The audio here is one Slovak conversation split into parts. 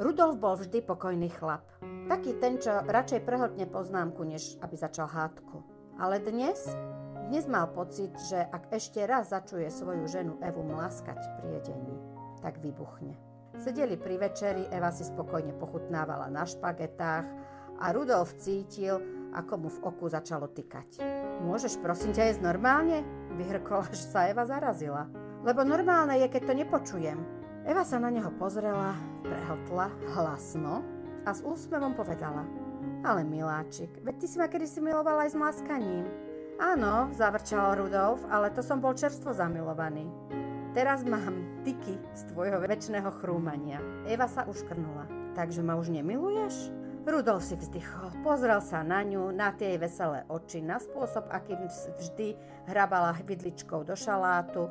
Rudolf bol vždy pokojný chlap. Taký ten, čo radšej prehltne poznámku, než aby začal hádku. Ale dnes mal pocit, že ak ešte raz začuje svoju ženu Evu mlaskať v priedení, tak vybuchne. Sedeli pri večeri, Eva si spokojne pochutnávala na špagetách a Rudolf cítil, ako mu v oku začalo tykať. Môžeš prosím ťa jesť normálne? Vyhrkol, až sa Eva zarazila. Lebo normálne je, keď to nepočujem. Eva sa na neho pozrela, prehltla hlasno a s úsmevom povedala: ale miláčik, veď ty si ma kedysi milovala aj s mlaskaním. Áno, zavrčal Rudolf, ale to som bol čerstvo zamilovaný. Teraz mám tyky z tvojho večného chrúmania. Eva sa uškrnula. Takže ma už nemiluješ? Rudolf si vzdychol, pozrel sa na ňu, na tie jej veselé oči, na spôsob, akým vždy hrabala vidličkou do šalátu,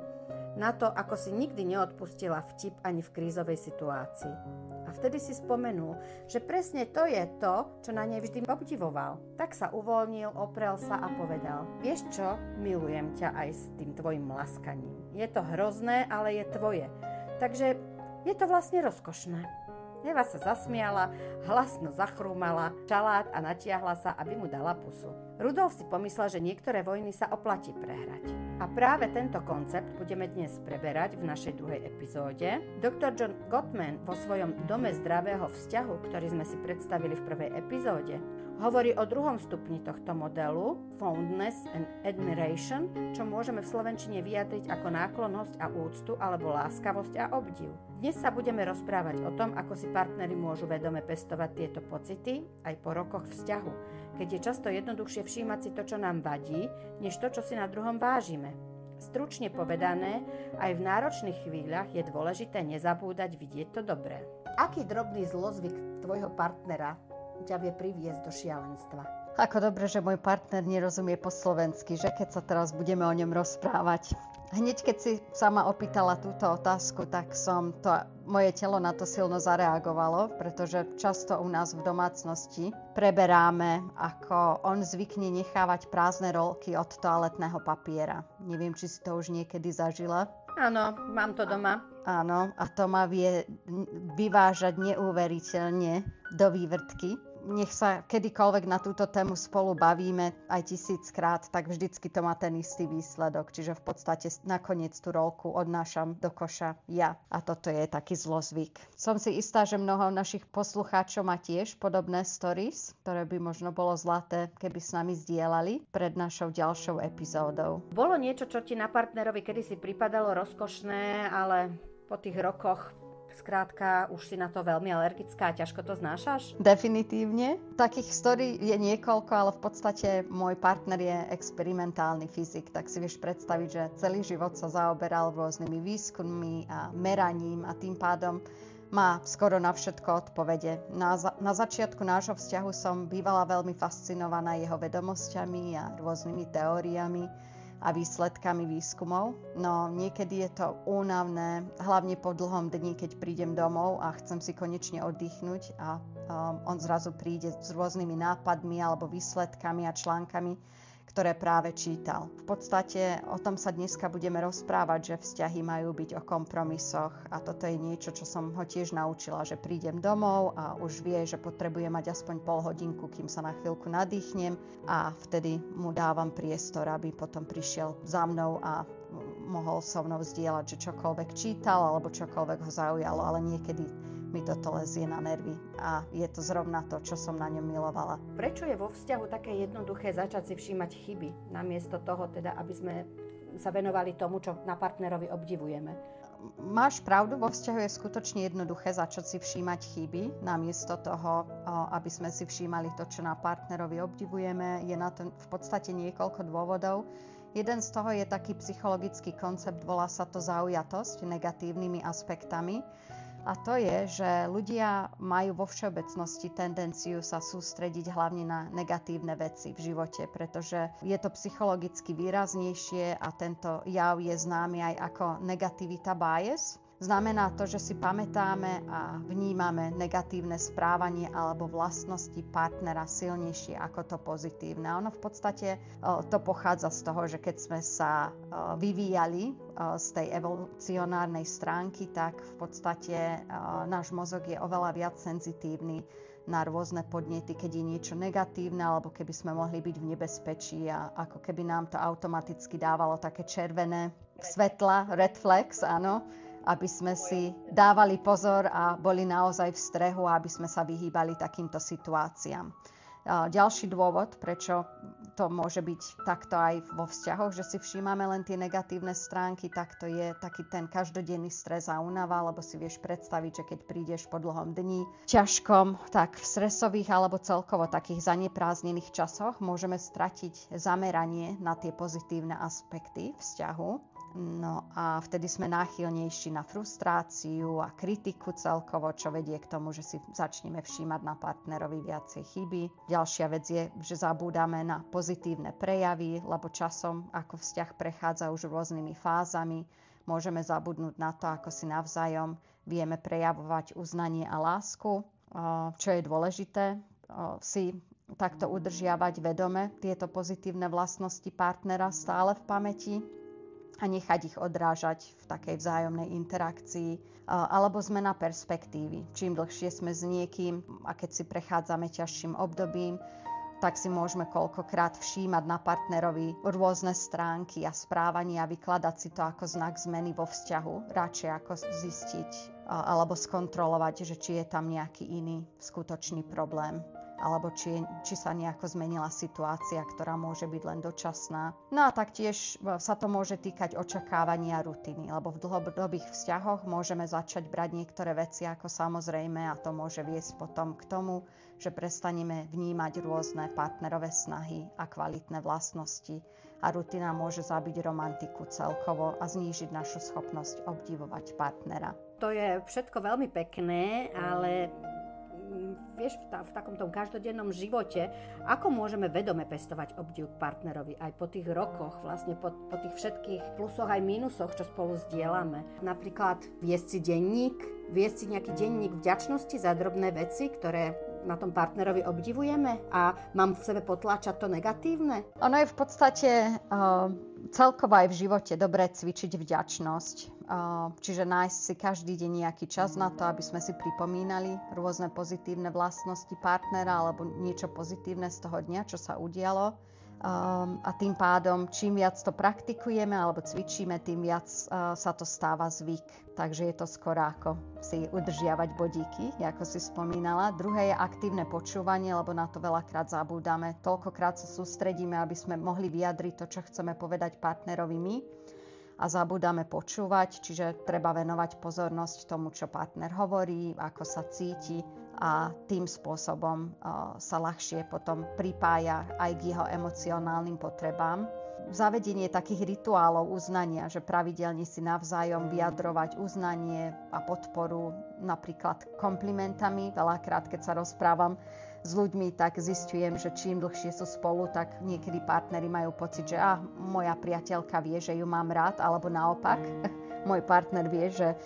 na to, ako si nikdy neodpustila vtip ani v krízovej situácii. A vtedy si spomenul, že presne to je to, čo na nej vždy obdivoval. Tak sa uvoľnil, oprel sa a povedal: vieš čo, milujem ťa aj s tým tvojim mlaskaním. Je to hrozné, ale je tvoje. Takže je to vlastne rozkošné. Eva sa zasmiala, hlasno zachrúmala šalát a natiahla sa, aby mu dala pusu. Rudolf si pomyslel, že niektoré vojny sa oplatí prehrať. A práve tento koncept budeme dnes preberať v našej druhej epizóde. Dr. John Gottman vo svojom Dome zdravého vzťahu, ktorý sme si predstavili v prvej epizóde, hovorí o druhom stupni tohto modelu, fondness and admiration, čo môžeme v slovenčine vyjadriť ako náklonnosť a úctu alebo láskavosť a obdiv. Dnes sa budeme rozprávať o tom, ako si partneri môžu vedome pestovať tieto pocity aj po rokoch vzťahu, keď je často jednoduchšie všímať si to, čo nám vadí, než to, čo si na druhom vážime. Stručne povedané, aj v náročných chvíľach je dôležité nezabúdať vidieť to dobré. Aký drobný zlozvyk tvojho partnera ťa vie priviesť do šialenstva? Ako dobre, že môj partner nerozumie po slovensky, že keď sa teraz budeme o ňom rozprávať. Hneď keď si sama opýtala túto otázku, tak moje telo na to silno zareagovalo, pretože často u nás v domácnosti preberáme, ako on zvykne nechávať prázdne rolky od toaletného papiera. Neviem, či si to už niekedy zažila. Áno, mám to doma. Áno, a to ma vie vyvážať neuveriteľne do vývrtky. Nech sa kedykoľvek na túto tému spolu bavíme aj 1000-krát, tak vždycky to má ten istý výsledok. Čiže v podstate nakoniec tú rolku odnášam do koša ja. A toto je taký zlozvyk. Som si istá, že mnoho našich poslucháčov má tiež podobné stories, ktoré by možno bolo zlaté, keby s nami zdieľali pred našou ďalšou epizódou. Bolo niečo, čo ti na partnerovi kedysi pripadalo rozkošné, ale po tých rokoch skrátka, už si na to veľmi alergická a ťažko to znášaš? Definitívne. Takých story je niekoľko, ale v podstate môj partner je experimentálny fyzik, tak si vieš predstaviť, že celý život sa zaoberal rôznymi výskummi a meraním a tým pádom má skoro na všetko odpovede. Na začiatku nášho vzťahu som bývala veľmi fascinovaná jeho vedomosťami a rôznymi teóriami a výsledkami výskumov. No niekedy je to únavné, hlavne po dlhom dni, keď prídem domov a chcem si konečne oddychnúť a on zrazu príde s rôznymi nápadmi alebo výsledkami a článkami, ktoré práve čítal. V podstate o tom sa dneska budeme rozprávať, že vzťahy majú byť o kompromisoch a toto je niečo, čo som ho tiež naučila, že prídem domov a už vie, že potrebuje mať aspoň pol hodinku, kým sa na chvíľku nadýchnem a vtedy mu dávam priestor, aby potom prišiel za mnou a mohol so mnou zdieľať, že čokoľvek čítal alebo čokoľvek ho zaujalo, ale niekedy mi toto lezie na nervy a je to zrovna to, čo som na ňom milovala. Prečo je vo vzťahu také jednoduché začať si všímať chyby, namiesto toho teda, aby sme sa venovali tomu, čo na partnerovi obdivujeme? Máš pravdu, vo vzťahu je skutočne jednoduché začať si všímať chyby, namiesto toho, aby sme si všímali to, čo na partnerovi obdivujeme. Je na to v podstate niekoľko dôvodov. Jeden z toho je taký psychologický koncept, volá sa to zaujatosť negatívnymi aspektami. A to je, že ľudia majú vo všeobecnosti tendenciu sa sústrediť hlavne na negatívne veci v živote, pretože je to psychologicky výraznejšie a tento jav je známy aj ako negativita bias. Znamená to, že si pamätáme a vnímame negatívne správanie alebo vlastnosti partnera silnejšie ako to pozitívne. Ono v podstate to pochádza z toho, že keď sme sa vyvíjali z tej evolucionárnej stránky, tak v podstate náš mozog je oveľa viac senzitívny na rôzne podnety, keď je niečo negatívne, alebo keby sme mohli byť v nebezpečí a ako keby nám to automaticky dávalo také červené svetla, red flags, áno, aby sme si dávali pozor a boli naozaj v strehu, aby sme sa vyhýbali takýmto situáciám. Ďalší dôvod, prečo to môže byť takto aj vo vzťahoch, že si všímame len tie negatívne stránky, tak to je taký ten každodenný stres a únava, lebo si vieš predstaviť, že keď prídeš po dlhom dni ťažkom, tak v stresových alebo celkovo takých zaneprázdnených časoch môžeme stratiť zameranie na tie pozitívne aspekty vzťahu. No a vtedy sme náchylnejší na frustráciu a kritiku celkovo, čo vedie k tomu, že si začneme všímať na partnerovi viacej chyby. Ďalšia vec je, že zabúdame na pozitívne prejavy, lebo časom, ako vzťah prechádza už rôznymi fázami, môžeme zabudnúť na to, ako si navzájom vieme prejavovať uznanie a lásku, čo je dôležité si takto udržiavať vedome tieto pozitívne vlastnosti partnera stále v pamäti a nechať ich odrážať v takej vzájomnej interakcii. Alebo zmena perspektívy. Čím dlhšie sme s niekým a keď si prechádzame ťažším obdobím, tak si môžeme koľkokrát všímať na partnerovi rôzne stránky a správanie a vykladať si to ako znak zmeny vo vzťahu. Radšej ako zistiť alebo skontrolovať, že či je tam nejaký iný skutočný problém, alebo či sa nejako zmenila situácia, ktorá môže byť len dočasná. No a taktiež sa to môže týkať očakávania a rutiny, lebo v dlhodobých vzťahoch môžeme začať brať niektoré veci ako samozrejme a to môže viesť potom k tomu, že prestaneme vnímať rôzne partnerové snahy a kvalitné vlastnosti a rutina môže zabiť romantiku celkovo a znížiť našu schopnosť obdivovať partnera. To je všetko veľmi pekné, ale vieš, v takomto každodennom živote, ako môžeme vedome pestovať obdiv k partnerovi aj po tých rokoch, vlastne po tých všetkých plusoch aj mínusoch, čo spolu zdieľame. Napríklad viesť si nejaký denník vďačnosti za drobné veci, ktoré na tom partnerovi obdivujeme a mám v sebe potláčať to negatívne? Ono je v podstate celkovo aj v živote dobré cvičiť vďačnosť. Čiže nájsť si každý deň nejaký čas na to, aby sme si pripomínali rôzne pozitívne vlastnosti partnera alebo niečo pozitívne z toho dňa, čo sa udialo. A tým pádom, čím viac to praktikujeme alebo cvičíme, tým viac sa to stáva zvyk. Takže je to skoro ako si udržiavať bodíky, ako si spomínala. Druhé je aktívne počúvanie, lebo na to veľakrát zabúdame. Toľkokrát sa sústredíme, aby sme mohli vyjadriť to, čo chceme povedať partnerovi my. A zabúdame počúvať, čiže treba venovať pozornosť tomu, čo partner hovorí, ako sa cíti a tým spôsobom sa ľahšie potom pripája aj k jeho emocionálnym potrebám. Zavedenie takých rituálov uznania, že pravidelne si navzájom vyjadrovať uznanie a podporu napríklad komplimentami. Veľakrát, keď sa rozprávam s ľuďmi, tak zistujem, že čím dlhšie sú spolu, tak niekedy partneri majú pocit, že moja priateľka vie, že ju mám rád, alebo naopak, môj partner vie, že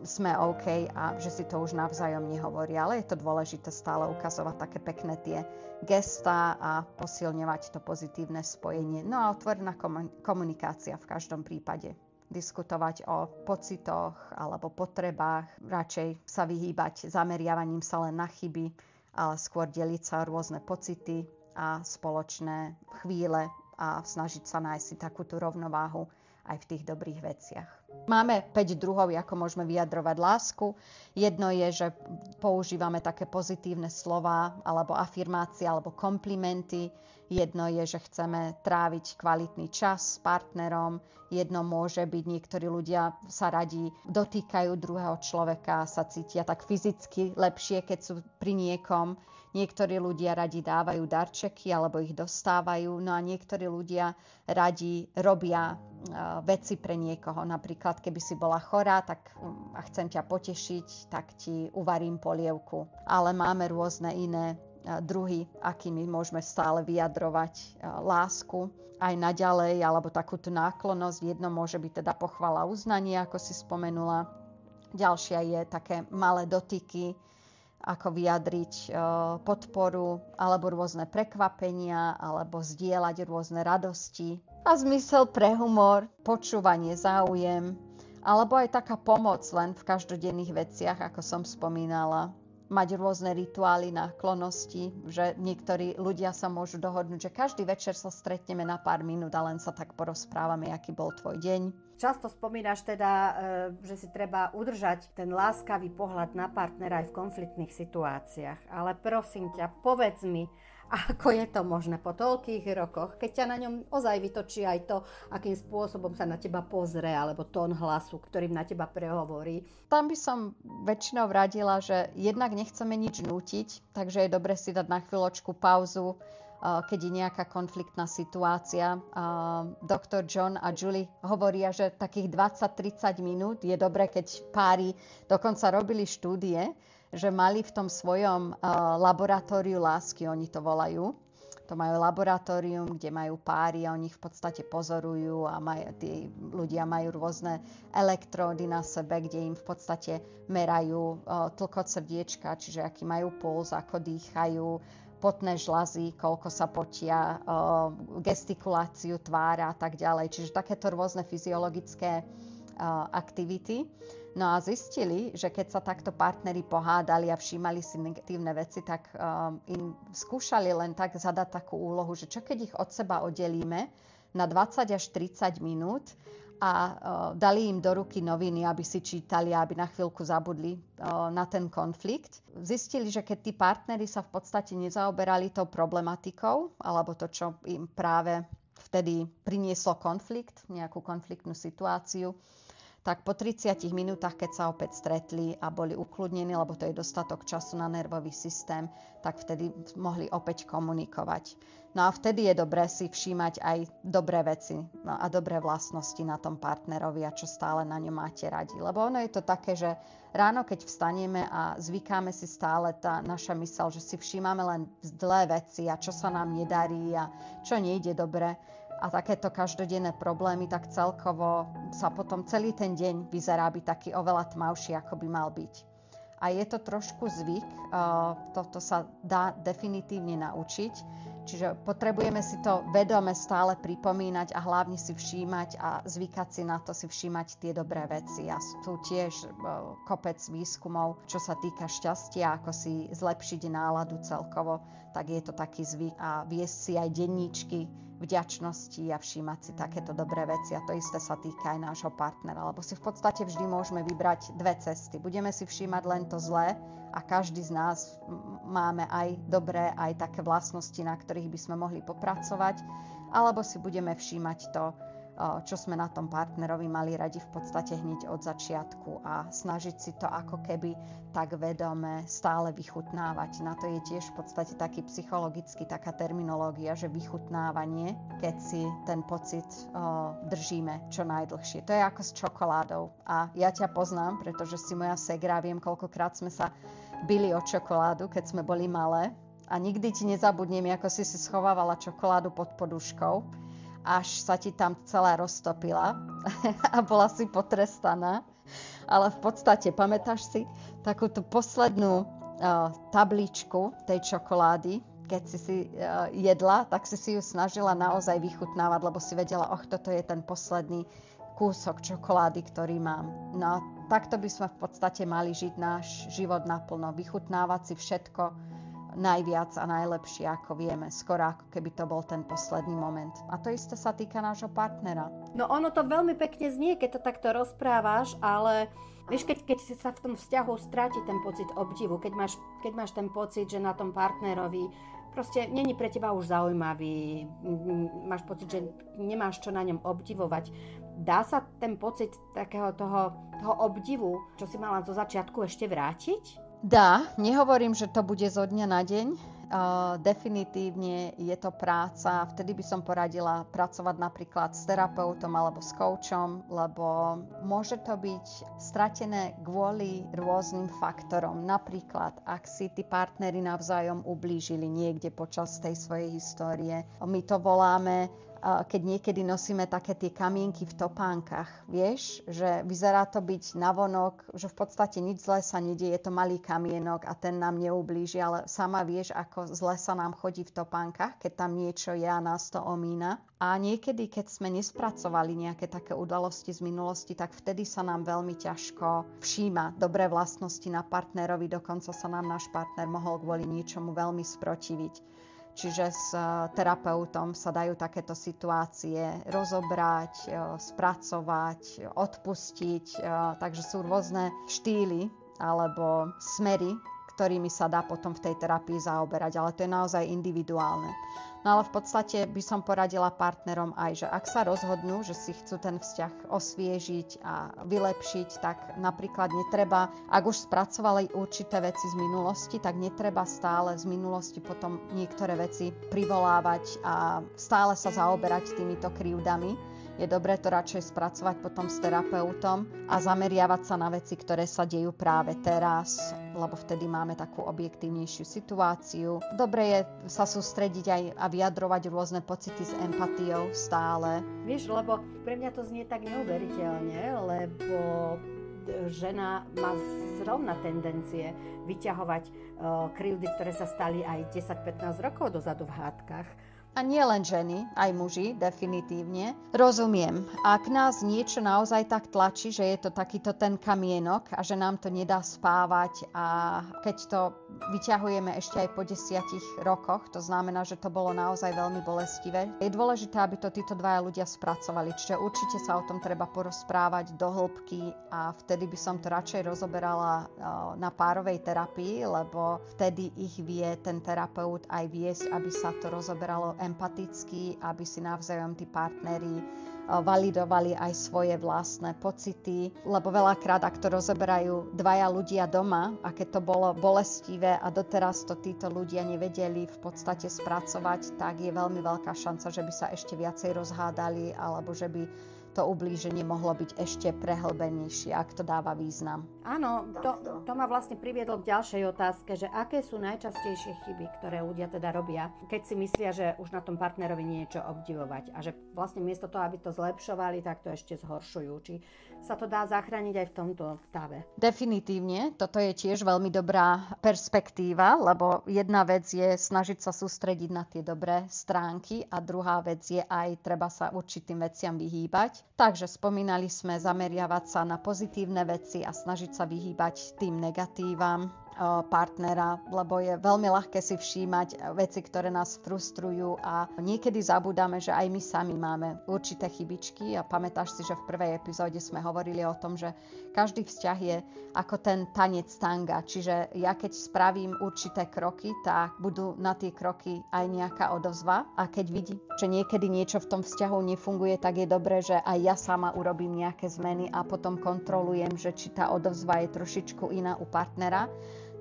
sme OK a že si to už navzájom nehovorí. Ale je to dôležité stále ukazovať také pekné tie gestá a posilňovať to pozitívne spojenie. No a otvorená komunikácia v každom prípade. Diskutovať o pocitoch alebo potrebách, radšej sa vyhýbať zameriavaním sa len na chyby, ale skôr deliť sa o rôzne pocity a spoločné chvíle a snažiť sa nájsť si takúto rovnováhu aj v tých dobrých veciach. Máme 5 druhov, ako môžeme vyjadrovať lásku. Jedno je, že používame také pozitívne slová alebo afirmácie alebo komplimenty. Jedno je, že chceme tráviť kvalitný čas s partnerom. Jedno môže byť, niektorí ľudia sa radi dotýkajú druhého človeka, sa cítia tak fyzicky lepšie, keď sú pri niekom. Niektorí ľudia radi dávajú darčeky alebo ich dostávajú. No a niektorí ľudia radi robia veci pre niekoho. Napríklad, keby si bola chorá a chcem ťa potešiť, tak ti uvarím polievku. Ale máme rôzne iné druhy, akými môžeme stále vyjadrovať lásku aj naďalej, alebo takúto náklonnosť. Jedno môže byť teda pochvala, uznanie, ako si spomenula. Ďalšia je také malé dotyky, ako vyjadriť podporu, alebo rôzne prekvapenia, alebo zdieľať rôzne radosti. A zmysel pre humor, počúvanie, záujem, alebo aj taká pomoc len v každodenných veciach, ako som spomínala. Mať rôzne rituály, náklonnosti, že niektorí ľudia sa môžu dohodnúť, že každý večer sa stretneme na pár minút a len sa tak porozprávame, aký bol tvoj deň. Často spomínaš teda, že si treba udržať ten láskavý pohľad na partnera aj v konfliktných situáciách. Ale prosím ťa, povedz mi, ako je to možné po toľkých rokoch, keď ťa na ňom ozaj vytočí aj to, akým spôsobom sa na teba pozrie, alebo tón hlasu, ktorým na teba prehovorí. Tam by som väčšinou radila, že jednak nechceme nič nútiť, takže je dobre si dať na chvíľočku pauzu, keď je nejaká konfliktná situácia. Dr. John a Julie hovoria, že takých 20-30 minút je dobre, keď páry dokonca robili štúdie, že mali v tom svojom laboratóriu lásky, oni to volajú. To majú laboratórium, kde majú páry a oni ich v podstate pozorujú a tí ľudia majú rôzne elektródy na sebe, kde im v podstate merajú tlkot srdiečka, čiže aký majú puls, ako dýchajú, potné žľazy, koľko sa potia, gestikuláciu tvára a tak ďalej. Čiže takéto rôzne fyziologické aktivity. No a zistili, že keď sa takto partneri pohádali a všímali si negatívne veci, tak im skúšali len tak zadať takú úlohu, že čo keď ich od seba oddelíme na 20 až 30 minút a dali im do ruky noviny, aby si čítali, aby na chvíľku zabudli na ten konflikt. Zistili, že keď tí partneri sa v podstate nezaoberali tou problematikou, alebo to, čo im práve vtedy prinieslo konflikt, nejakú konfliktnú situáciu, tak po 30 minútach, keď sa opäť stretli a boli ukludnení, lebo to je dostatok času na nervový systém, tak vtedy mohli opäť komunikovať. No a vtedy je dobré si všímať aj dobré veci a dobré vlastnosti na tom partnerovi a čo stále na ňom máte radi. Lebo ono je to také, že ráno, keď vstanieme a zvykáme si stále tá naša myseľ, že si všímame len zlé veci a čo sa nám nedarí a čo nejde dobre, a takéto každodenné problémy, tak celkovo sa potom celý ten deň vyzerá byť taký oveľa tmavší, ako by mal byť. A je to trošku zvyk, toto sa dá definitívne naučiť, čiže potrebujeme si to vedome stále pripomínať a hlavne si všímať a zvykať si na to, si všímať tie dobré veci. A sú tiež kopec výskumov, čo sa týka šťastia, ako si zlepšiť náladu celkovo, tak je to taký zvyk a viesť si aj denníčky vďačnosti a všímať si takéto dobré veci. A to isté sa týka aj nášho partnera, lebo si v podstate vždy môžeme vybrať dve cesty. Budeme si všímať len to zlé a každý z nás máme aj dobré, aj také vlastnosti, na ktorých by sme mohli popracovať, alebo si budeme všímať to, čo sme na tom partnerovi mali radi v podstate hneď od začiatku a snažiť si to ako keby tak vedome stále vychutnávať. Na to je tiež v podstate taký psychologický, taká terminológia, že vychutnávanie, keď si ten pocit držíme čo najdlhšie. To je ako s čokoládou. A ja ťa poznám, pretože si moja segra, viem, koľkokrát sme sa bili o čokoládu, keď sme boli malé. A nikdy ti nezabudnem, ako si schovávala čokoládu pod poduškou, až sa ti tam celá roztopila a bola si potrestaná. Ale v podstate, pamätáš si takúto poslednú tabličku tej čokolády, keď si jedla, tak si ju snažila naozaj vychutnávať, lebo si vedela, toto je ten posledný kúsok čokolády, ktorý mám. No takto by sme v podstate mali žiť náš život naplno, vychutnávať si všetko najviac a najlepšie, ako vieme, skoro ako keby to bol ten posledný moment. A to isté sa týka nášho partnera. No ono to veľmi pekne znie, keď to takto rozprávaš, ale vieš, keď sa v tom vzťahu stráti ten pocit obdivu, keď máš ten pocit, že na tom partnerovi proste není pre teba už zaujímavý, máš pocit, že nemáš čo na ňom obdivovať. Dá sa ten pocit takého toho obdivu, čo si mala zo začiatku, ešte vrátiť? Dá, nehovorím, že to bude zo dňa na deň, definitívne je to práca. Vtedy by som poradila pracovať napríklad s terapeutom alebo s koučom, lebo môže to byť stratené kvôli rôznym faktorom. Napríklad, ak si tí partneri navzájom ublížili niekde počas tej svojej histórie. My to voláme, keď niekedy nosíme také tie kamienky v topánkach, vieš, že vyzerá to byť navonok, že v podstate nič zlé sa nedieje, je to malý kamienok a ten nám neublíži, ale sama vieš, ako zle sa nám chodí v topánkach, keď tam niečo je a nás to omína. A niekedy, keď sme nespracovali nejaké také udalosti z minulosti, tak vtedy sa nám veľmi ťažko všíma dobré vlastnosti na partnerovi, dokonca sa nám náš partner mohol kvôli niečomu veľmi sprotiviť. Čiže s terapeutom sa dajú takéto situácie rozobrať, spracovať, odpustiť. Takže sú rôzne štýly alebo smery, ktorými sa dá potom v tej terapii zaoberať, ale to je naozaj individuálne. No ale v podstate by som poradila partnerom aj, že ak sa rozhodnú, že si chcú ten vzťah osviežiť a vylepšiť, tak napríklad netreba, ak už spracovali určité veci z minulosti, tak netreba stále z minulosti potom niektoré veci privolávať a stále sa zaoberať týmito krivdami. Je dobré to radšej spracovať potom s terapeutom a zameriavať sa na veci, ktoré sa dejú práve teraz, lebo vtedy máme takú objektívnejšiu situáciu. Dobre je sa sústrediť aj a vyjadrovať rôzne pocity s empatiou stále. Vieš, lebo pre mňa to znie tak neuveriteľne, lebo žena má zrovna tendencie vyťahovať krivdy, ktoré sa stali aj 10-15 rokov dozadu v hádkach. A nie len ženy, aj muži, definitívne. Rozumiem, ak nás niečo naozaj tak tlačí, že je to takýto ten kamienok a že nám to nedá spávať a keď to vyťahujeme ešte aj po 10 rokoch, to znamená, že to bolo naozaj veľmi bolestivé. Je dôležité, aby to títo dvaja ľudia spracovali, čiže určite sa o tom treba porozprávať do hĺbky a vtedy by som to radšej rozoberala na párovej terapii, lebo vtedy ich vie ten terapeut aj viesť, aby sa to rozoberalo empaticky, aby si navzájom tí partneri validovali aj svoje vlastné pocity, lebo veľakrát, ak to rozoberajú dvaja ľudia doma a keď to bolo bolestivé a doteraz to títo ľudia nevedeli v podstate spracovať, tak je veľmi veľká šanca, že by sa ešte viacej rozhádali alebo že by to ublíženie mohlo byť ešte prehlbenejšie, ak to dáva význam. Áno, to ma vlastne priviedlo k ďalšej otázke, že aké sú najčastejšie chyby, ktoré ľudia teda robia, keď si myslia, že už na tom partnerovi niečo obdivovať a že vlastne miesto toho, aby to zlepšovali, tak to ešte zhoršujú. Či sa to dá zachrániť aj v tomto stave? Definitívne, toto je tiež veľmi dobrá perspektíva, lebo jedna vec je snažiť sa sústrediť na tie dobré stránky a druhá vec je aj treba sa určitým veciam vyhýbať. Takže spomínali sme zameriavať sa na pozitívne veci a snažiť sa vyhýbať tým negatívam partnera, lebo je veľmi ľahké si všímať veci, ktoré nás frustrujú a niekedy zabúdame, že aj my sami máme určité chybičky a pamätáš si, že v prvej epizóde sme hovorili o tom, že každý vzťah je ako ten tanec tanga, čiže ja keď spravím určité kroky, tak budú na tie kroky aj nejaká odozva a keď vidím, že niekedy niečo v tom vzťahu nefunguje, tak je dobré, že aj ja sama urobím nejaké zmeny a potom kontrolujem, že či tá odozva je trošičku iná u partnera.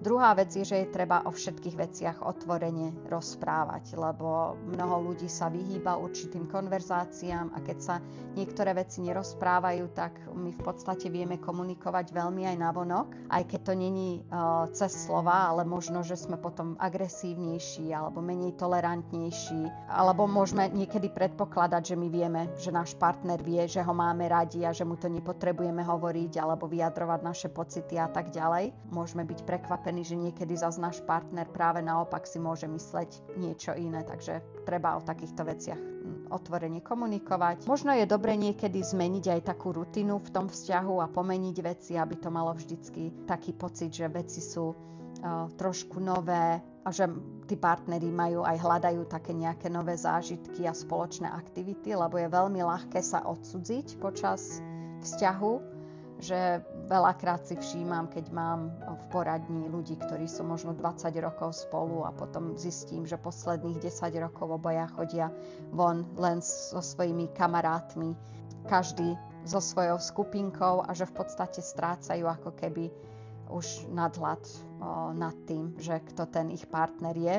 Druhá vec je, že je treba o všetkých veciach otvorene rozprávať, lebo mnoho ľudí sa vyhýba určitým konverzáciám a keď sa niektoré veci nerozprávajú, tak my v podstate vieme komunikovať veľmi aj navonok, aj keď to není cez slova, ale možno, že sme potom agresívnejší alebo menej tolerantnejší, alebo môžeme niekedy predpokladať, že my vieme, že náš partner vie, že ho máme radi a že mu to nepotrebujeme hovoriť alebo vyjadrovať naše pocity a tak ďalej. Môžeme byť prekvapení, že niekedy zas náš partner práve naopak si môže mysleť niečo iné, takže treba o takýchto veciach otvorene komunikovať. Možno je dobre niekedy zmeniť aj takú rutinu v tom vzťahu a pomeniť veci, aby to malo vždycky taký pocit, že veci sú trošku nové a že tí partneri majú aj hľadajú také nejaké nové zážitky a spoločné aktivity, lebo je veľmi ľahké sa odcudziť počas vzťahu, že veľakrát si všímam, keď mám v poradni ľudí, ktorí sú možno 20 rokov spolu a potom zistím, že posledných 10 rokov obaja chodia von len so svojimi kamarátmi, každý so svojou skupinkou a že v podstate strácajú ako keby už nadhľad nad tým, že kto ten ich partner je.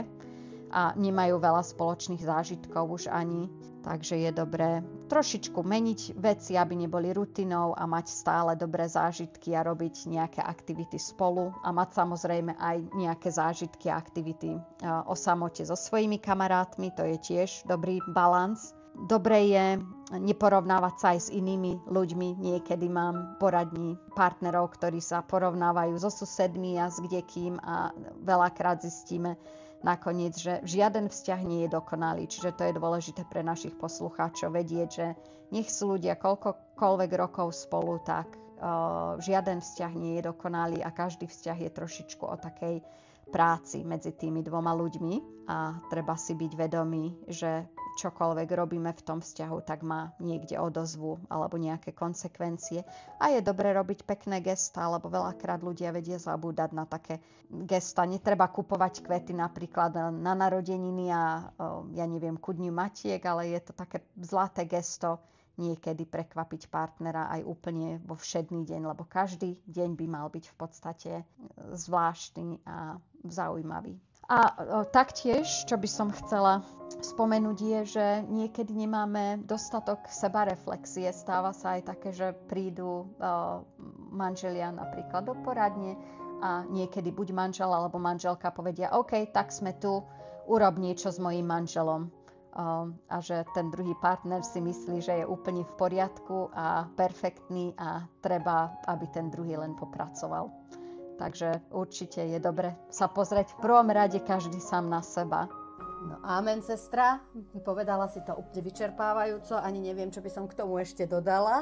a nemajú veľa spoločných zážitkov už ani. Takže je dobré trošičku meniť veci, aby neboli rutinou a mať stále dobré zážitky a robiť nejaké aktivity spolu a mať samozrejme aj nejaké zážitky a aktivity o samote so svojimi kamarátmi, to je tiež dobrý balans. Dobre je neporovnávať sa aj s inými ľuďmi. Niekedy mám poradní partnerov, ktorí sa porovnávajú so susedmi a s kdekým a veľakrát zistíme nakoniec, že žiaden vzťah nie je dokonalý. Čiže to je dôležité pre našich poslucháčov vedieť, že nech sú ľudia koľkokoľvek rokov spolu, tak žiaden vzťah nie je dokonalý a každý vzťah je trošičku o takej práci medzi tými dvoma ľuďmi a treba si byť vedomý, že čokoľvek robíme v tom vzťahu, tak má niekde odozvu alebo nejaké konsekvencie. A je dobre robiť pekné gesta, lebo veľakrát ľudia vedia zabúdať na také gesta. Netreba kupovať kvety napríklad na narodeniny a ja neviem, ku dňu matiek, ale je to také zlaté gesto niekedy prekvapiť partnera aj úplne vo všedný deň, lebo každý deň by mal byť v podstate zvláštny a zaujímavý. A taktiež, čo by som chcela spomenúť je, že niekedy nemáme dostatok sebareflexie. Stáva sa aj také, že prídu manželia napríklad do poradne a niekedy buď manžel alebo manželka povedia OK, tak sme tu, urob niečo s mojím manželom. A že ten druhý partner si myslí, že je úplne v poriadku a perfektný a treba, aby ten druhý len popracoval. Takže určite je dobre sa pozrieť v prvom rade každý sám na seba. No amen, sestra. Povedala si to úplne vyčerpávajúco. Ani neviem, čo by som k tomu ešte dodala.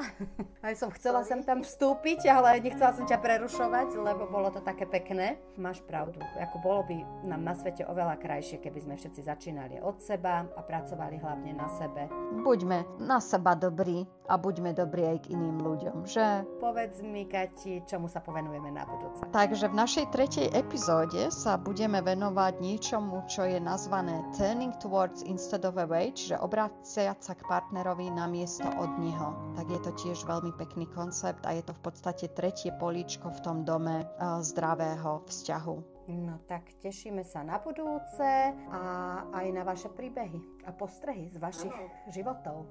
Aj som chcela sem tam vstúpiť, ale nechcela som ťa prerušovať, lebo bolo to také pekné. Máš pravdu. Ako bolo by nám na svete oveľa krajšie, keby sme všetci začínali od seba a pracovali hlavne na sebe. Buďme na seba dobrí a buďme dobrí aj k iným ľuďom, že? Povedz mi, Kati, čomu sa povenujeme na budúce. Takže v našej 3. epizóde sa budeme venovať niečomu, čo je nazvané Turning towards instead of away, čiže obraciať sa k partnerovi namiesto od neho. Tak je to tiež veľmi pekný koncept a je to v podstate 3. políčko v tom dome zdravého vzťahu. No tak tešíme sa na budúce a aj na vaše príbehy a postrehy z vašich životov.